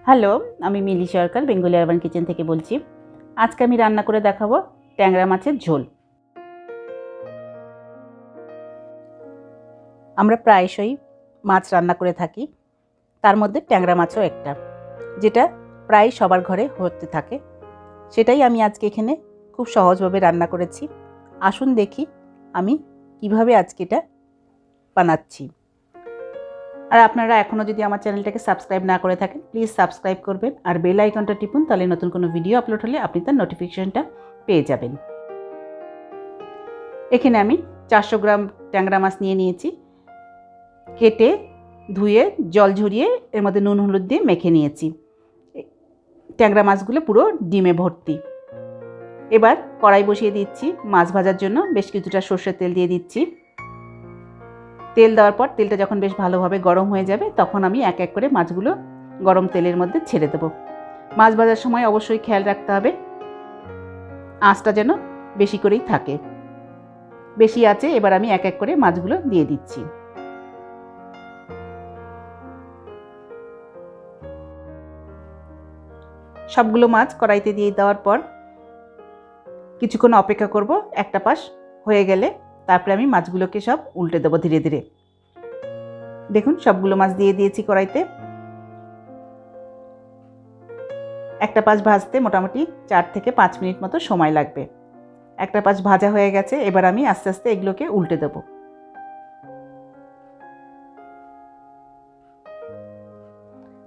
Hello, আমি মিলি সরকার Bengali urban kitchen থেকে বলছি। আজকে আমি রান্না করে দেখাবো ট্যাংরা মাছের ঝোল। আমরা প্রায়শই মাছ রান্না করে থাকি, তার মধ্যে ট্যাংরা মাছও একটা, যেটা প্রায় সবার ঘরে হতে থাকে। সেটাই আমি আজকে এখানে খুব সহজভাবে রান্না করেছি। আসুন দেখি আমি কিভাবে আজকে এটা বানাচ্ছি। আর আপনারা এখনও যদি আমার চ্যানেলটাকে সাবস্ক্রাইব না করে থাকেন, প্লিজ সাবস্ক্রাইব করবেন আর বেল আইকনটা টিপুন, তাহলে নতুন কোনো ভিডিও আপলোড হলে আপনি তার নোটিফিকেশনটা পেয়ে যাবেন। এখানে আমি 400 গ্রাম ট্যাংরা মাছ নিয়ে নিয়েছি। কেটে ধুয়ে জল ঝরিয়ে এর মধ্যে নুন হলুদ দিয়ে মেখে নিয়েছি। ট্যাংরা মাছগুলো পুরো ডিমে ভর্তি। এবার কড়াই বসিয়ে দিচ্ছি মাছ ভাজার জন্য। বেশ কিছুটা সর্ষের তেল দিয়ে দিচ্ছি। তেল দেওয়ার পর তেলটা যখন বেশ ভালোভাবে গরম হয়ে যাবে, তখন আমি এক এক করে মাছগুলো গরম তেলের মধ্যে ছেড়ে দেবো। মাছ ভাজার সময় অবশ্যই খেয়াল রাখতে হবে আঁচটা যেন বেশি করেই থাকে। বেশি আছে। এবার আমি এক এক করে মাছগুলো দিয়ে দিচ্ছি। সবগুলো মাছ কড়াইতে দিয়ে দেওয়ার পর কিছুক্ষণ অপেক্ষা করব। একটা পাশ হয়ে গেলে তারপরে আমি মাছগুলোকে সব উল্টে দেবো ধীরে ধীরে। দেখুন, সবগুলো মাছ দিয়ে দিয়েছি কড়াইতে। একটা পাশ ভাজতে মোটামুটি 4 থেকে 5 মিনিট মতো সময় লাগবে। একটা পাশ ভাজা হয়ে গেছে। এবার আমি আস্তে আস্তে এগুলোকে উল্টে দেব।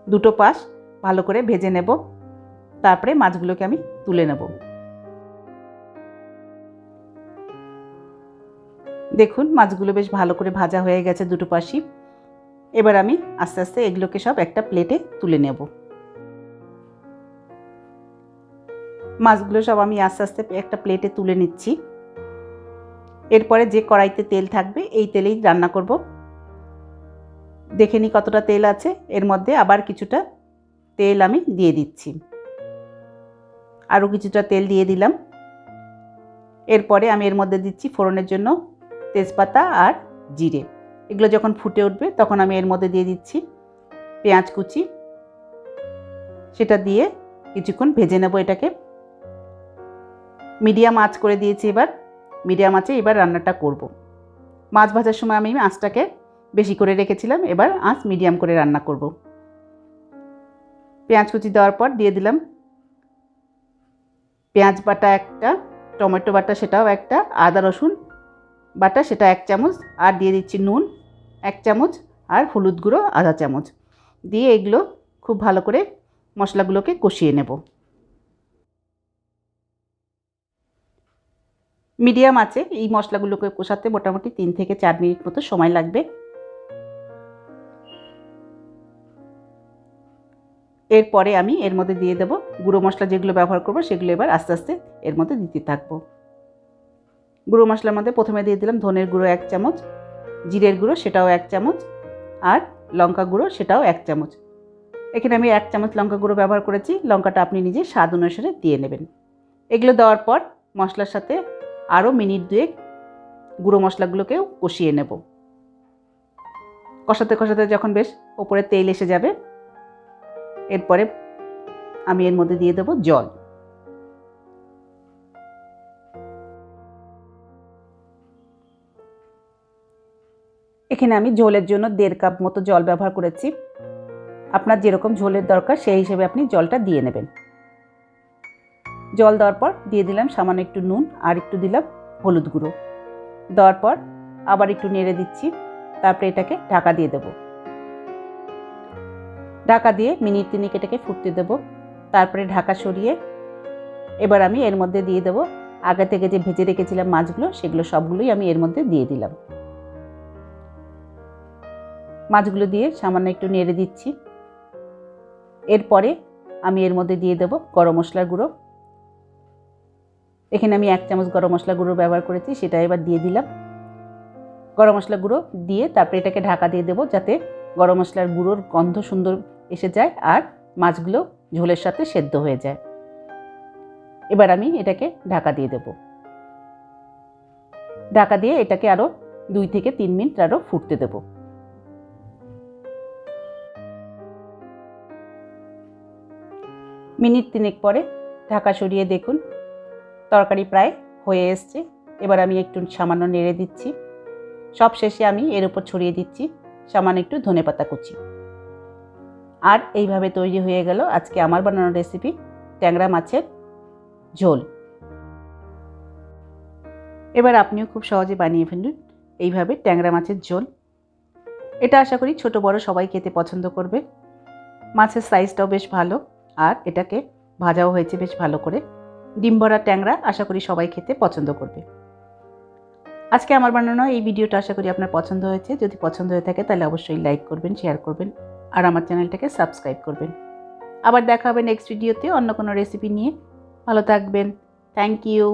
দুটো পাশ ভালো করে ভেজে নেব, তারপরে মাছগুলোকে আমি তুলে নেব। দেখুন, মাছগুলো বেশ ভালো করে ভাজা হয়ে গেছে দুটো পাশই। এবার আমি আস্তে আস্তে এগুলোকে সব একটা প্লেটে তুলে নেব। মাছগুলো সব আমি আস্তে আস্তে একটা প্লেটে তুলে নিচ্ছি। এরপরে যে কড়াইতে তেল থাকবে এই তেলেই রান্না করব। দেখে নিই কতটা তেল আছে। এর মধ্যে আবার কিছুটা তেল আমি দিয়ে দিচ্ছি। আরও কিছুটা তেল দিয়ে দিলাম। এরপরে আমি এর মধ্যে দিচ্ছি ফোড়নের জন্য তেজপাতা আর জিরে। এগুলো যখন ফুটে উঠবে তখন আমি এর মধ্যে দিয়ে দিচ্ছি পেঁয়াজ কুচি। সেটা দিয়ে কিছুক্ষণ ভেজে নেব এটাকে। মিডিয়াম আঁচ করে দিয়েছি। এবার মিডিয়াম আঁচে এবার রান্নাটা করব। মাছ ভাজার সময় আমি আঁচটাকে বেশি করে রেখেছিলাম, এবার আঁচ মিডিয়াম করে রান্না করব। পেঁয়াজ কুচি দেওয়ার পর দিয়ে দিলাম পেঁয়াজ বাটা একটা, টমেটো বাটা সেটাও একটা, আদা রসুন বাটা সেটা 1 চামচ, আর দিয়ে দিচ্ছি নুন 1 চামচ আর হলুদ গুঁড়ো আধা চামচ দিয়ে এগুলো খুব ভালো করে মশলাগুলোকে কষিয়ে নেব। মিডিয়াম আছে এই মশলাগুলোকে কষাতে মোটামুটি 3 থেকে 4 মিনিট মতো সময় লাগবে। এরপরে আমি এর মধ্যে দিয়ে দেব গুঁড়ো মশলা, যেগুলো ব্যবহার করব সেগুলো এবার আস্তে আস্তে এর মধ্যে দিতে থাকবো। গুঁড়ো মশলার মধ্যে প্রথমে দিয়ে দিলাম ধনের গুঁড়ো 1 চামচ, জিরের গুঁড়ো সেটাও 1 চামচ, আর লঙ্কা গুঁড়ো সেটাও 1 চামচ। এখানে আমি 1 চামচ লঙ্কা গুঁড়ো ব্যবহার করেছি। লঙ্কাটা আপনি নিজে স্বাদ অনুসারে দিয়ে নেবেন। এগুলো দেওয়ার পর মশলার সাথে আরও মিনিট 2 গুঁড়ো মশলাগুলোকেও কষিয়ে নেব। কষাতে কষাতে যখন বেশ ওপরে তেল এসে যাবে, এরপরে আমি এর মধ্যে দিয়ে দেব জল। এখানে আমি ঝোলের জন্য 1.5 কাপ মতো জল ব্যবহার করেছি। আপনার যেরকম ঝোলের দরকার সেই হিসেবে আপনি জলটা দিয়ে নেবেন। জল দেওয়ার পর দিয়ে দিলাম সামান্য একটু নুন আর একটু দিলাম হলুদ গুঁড়ো। দেওয়ার পর আবার একটু নেড়ে দিচ্ছি। তারপরে এটাকে ঢাকা দিয়ে দেব। ঢাকা দিয়ে মিনিট 3 এটাকে ফুটতে দেব। তারপরে ঢাকা সরিয়ে এবার আমি এর মধ্যে দিয়ে দেব আগে থেকে যে ভেজে রেখেছিলাম মাছগুলো, সেগুলো সবগুলোই আমি এর মধ্যে দিয়ে দিলাম। মাছগুলো দিয়ে সামান্য একটু নেড়ে দিচ্ছি। এরপরে আমি এর মধ্যে দিয়ে দেব গরম মশলার গুঁড়ো। এখানে আমি 1 চামচ গরম মশলা গুঁড়ো ব্যবহার করেছি, সেটা এবার দিয়ে দিলাম। গরম মশলা গুঁড়ো দিয়ে তারপরে এটাকে ঢাকা দিয়ে দেবো, যাতে গরম মশলার গুঁড়োর গন্ধ সুন্দর এসে যায় আর মাছগুলো ঝোলের সাথে সেদ্ধ হয়ে যায়। এবার আমি এটাকে ঢাকা দিয়ে দেব। ঢাকা দিয়ে এটাকে আরও 2 থেকে 3 মিনিট আরও ফুটতে দেব। মিনিট 3 পরে ঢাকা সরিয়ে দেখুন তরকারি প্রায় হয়ে এসছে। এবার আমি একটু সামান্য নেড়ে দিচ্ছি। সব শেষে আমি এর উপর ছড়িয়ে দিচ্ছি সামান্য একটু ধনেপাতা কুচি। আর এইভাবে তৈরি হয়ে গেল আজকে আমার বানানো রেসিপি ট্যাংরা মাছের ঝোল। এবার আপনিও খুব সহজে বানিয়ে ফেলুন এইভাবে ট্যাংরা মাছের ঝোল। এটা আশা করি ছোট বড় সবাই খেতে পছন্দ করবে। মাছের সাইজটাও বেশ ভালো, আর এটাকে ভাজাও হয়েছে বেশ ভালো করে। ডিম ভরা ট্যাংরা আশা করি সবাই খেতে পছন্দ করবে। আজকে আমার বানানো এই ভিডিওটা আশা করি আপনার পছন্দ হয়েছে। যদি পছন্দ হয়ে থাকে তাহলে অবশ্যই লাইক করবেন, শেয়ার করবেন আর আমার চ্যানেলটাকে সাবস্ক্রাইব করবেন। আবার দেখা হবে নেক্সট ভিডিওতে অন্য কোনো রেসিপি নিয়ে। ভালো থাকবেন। Thank you.